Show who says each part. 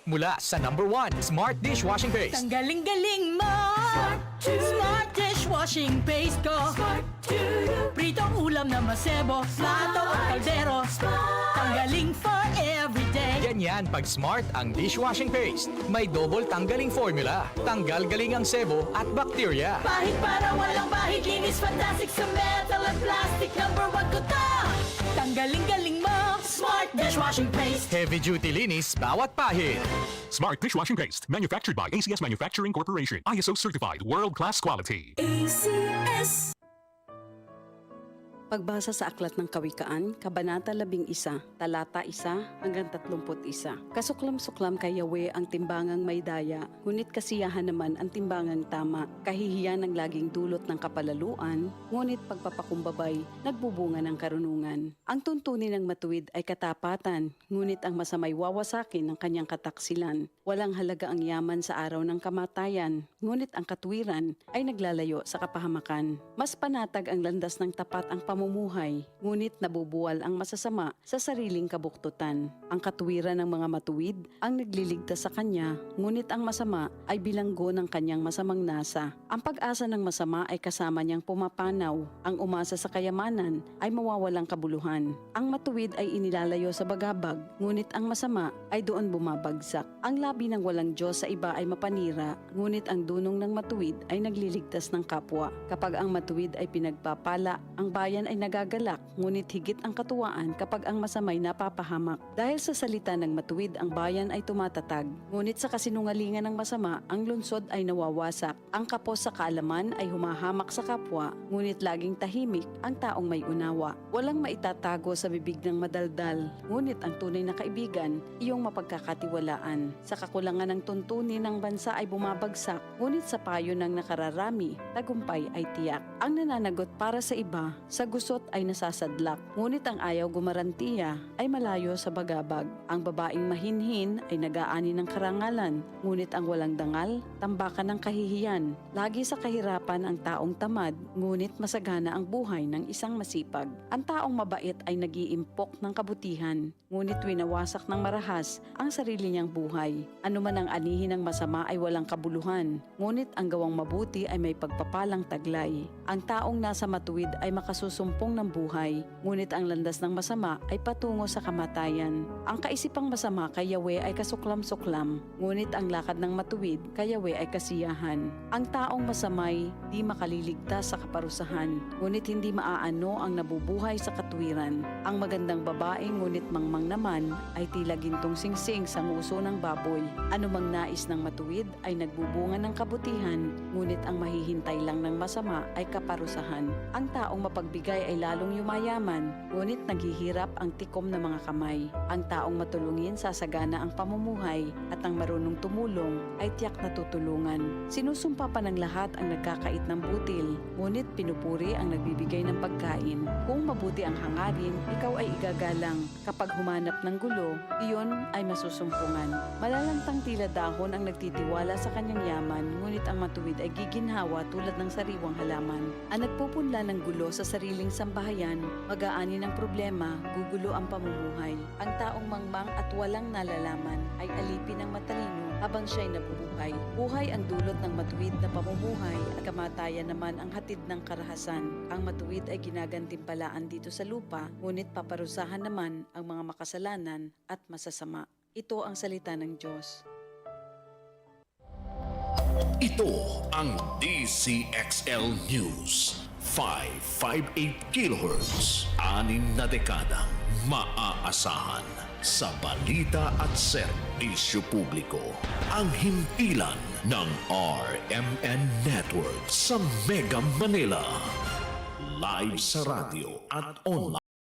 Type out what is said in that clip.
Speaker 1: mula sa #1 Smart Dishwashing Paste.
Speaker 2: Ang galing-galing mo! Smart dishwashing paste ko! Pritong ulam na masebo, plato at kaldero. Tanggaling for everyday.
Speaker 1: Ganyan pag Smart ang dishwashing paste. May double tanggaling formula. Tanggal galing ang sebo at bakterya.
Speaker 2: Bahid para walang bahid, linis fantastic sa metal at plastic. #1 ko to! Tanggaling-galing mo! Smart dishwashing paste.
Speaker 1: Heavy duty linis bawat pahid.
Speaker 3: Smart Dishwashing Paste, manufactured by ACS Manufacturing Corporation. ISO certified, world-class quality.
Speaker 2: ACS.
Speaker 4: Pagbasa sa Aklat ng Kawikaan, Kabanata 11, Talata 1 hanggang 31. Kasuklam-suklam kay Yahweh ang timbangang may daya, ngunit kasiyahan naman ang timbangang tama. Kahihiyan ang laging dulot ng kapalaluan, ngunit pagpapakumbabay, nagbubunga ng karunungan. Ang tuntunin ng matuwid ay katapatan, ngunit ang masamay wawasakin ng kanyang kataksilan. Walang halaga ang yaman sa araw ng kamatayan, ngunit ang katwiran ay naglalayo sa kapahamakan. Mas panatag ang landas ng tapat ang pamumuhay, ngunit nabubuwal ang masasama sa sariling kabuktutan. Ang katuwiran ng mga matuwid ang nagliligtas sa kanya, ngunit ang masama ay bilanggo ng kanyang masamang nasa. Ang pag-asa ng masama ay kasama niyang pumapanaw. Ang umasa sa kayamanan ay mawawalang kabuluhan. Ang matuwid ay inilalayo sa bagabag, ngunit ang masama ay doon bumabagsak. Ang labi ng walang Diyos sa iba ay mapanira, ngunit ang dunong ng matuwid ay nagliligtas ng kapwa. Kapag ang matuwid ay pinagpapala, ang bayan ay nagagalak, ngunit higit ang katuwaan kapag ang masamay napapahamak. Dahil sa salita ng matuwid, ang bayan ay tumatatag, ngunit sa kasinungalingan ng masama, ang lungsod ay nawawasak. Ang kapos sa kaalaman ay humahamak sa kapwa, ngunit laging tahimik ang taong may unawa. Walang maitatago sa bibig ng madaldal, ngunit ang tunay na kaibigan, iyong mapagkakatiwalaan. Sa kakulangan ng tuntunin ng bansa ay bumabagsak, ngunit sa payo ng nakararami, tagumpay ay tiyak. Ang nananagot para sa iba, sa gusot ay nasasadlak, ngunit ang ayaw gumarantiya ay malayo sa bagabag. Ang babaeng mahinhin ay nag-aani ng karangalan, ngunit ang walang dangal, tambakan ng kahihiyan. Lagi sa kahirapan ang taong tamad, ngunit masagana ang buhay ng isang masipag. Ang taong mabait ay nag-iimpok ng kabutihan, ngunit winawasak ng marahas ang sarili niyang buhay. Ano man ang anihin ng masama ay walang kabuluhan, ngunit ang gawang mabuti ay may pagpapalang taglay. Ang taong nasa matuwid ay makasusumpong ng buhay, ngunit ang landas ng masama ay patungo sa kamatayan. Ang kaisipang masama kay Yahweh ay kasuklam-suklam, ngunit ang lakad ng matuwid kay Yahweh ay kasiyahan. Ang taong masamay di makaliligtas sa kaparusahan, ngunit hindi maaano ang nabubuhay sa katwiran. Ang magandang babae ngunit mangmang naman ay tila gintong singsing sa nguso ng baboy. Anumang nais ng matuwid ay nagbubunga ng kabutihan, ngunit ang mahihintay lang ng masama ay kaparusahan. Ang taong mapagbigay ay lalong yumayaman, ngunit naghihirap ang tikom ng mga kamay. Ang taong matulungin sasagana ang pamumuhay, at ang marunong tumulong ay tiyak na tutulungan. Sinusumpa pa ng lahat ang nagkakait ng butil, ngunit pinupuri ang nagbibigay ng pagkain. Kung mabuti ang hangarin, ikaw ay igagalang. Kapag humanap ng gulo, iyon ay masusumpungan. Malalantang tila dahon ang nagtitiwala sa kanyang yaman, ngunit ang matuwid ay giginhawa tulad ng sariwang halaman. Ang nagpupunla ng gulo sa sariling sambahayan, mag-aani ng problema, gugulo ang pamumuhay. Ang taong mangmang at walang nalalaman ay alipin ng matalino habang siya'y nabubuhay. Buhay ang dulot ng matuwid na pamumuhay at kamatayan naman ang hatid ng karahasan. Ang matuwid ay ginagantimpalaan dito sa lupa, ngunit paparusahan naman ang mga makasalanan at masasama. Ito ang salita ng Diyos.
Speaker 5: Ito ang DCXL News. 558 kHz. 6 na dekadang maaasahan sa balita at serbisyo publiko. Ang himpilan ng RMN Network sa Mega Manila. Live sa radyo at online.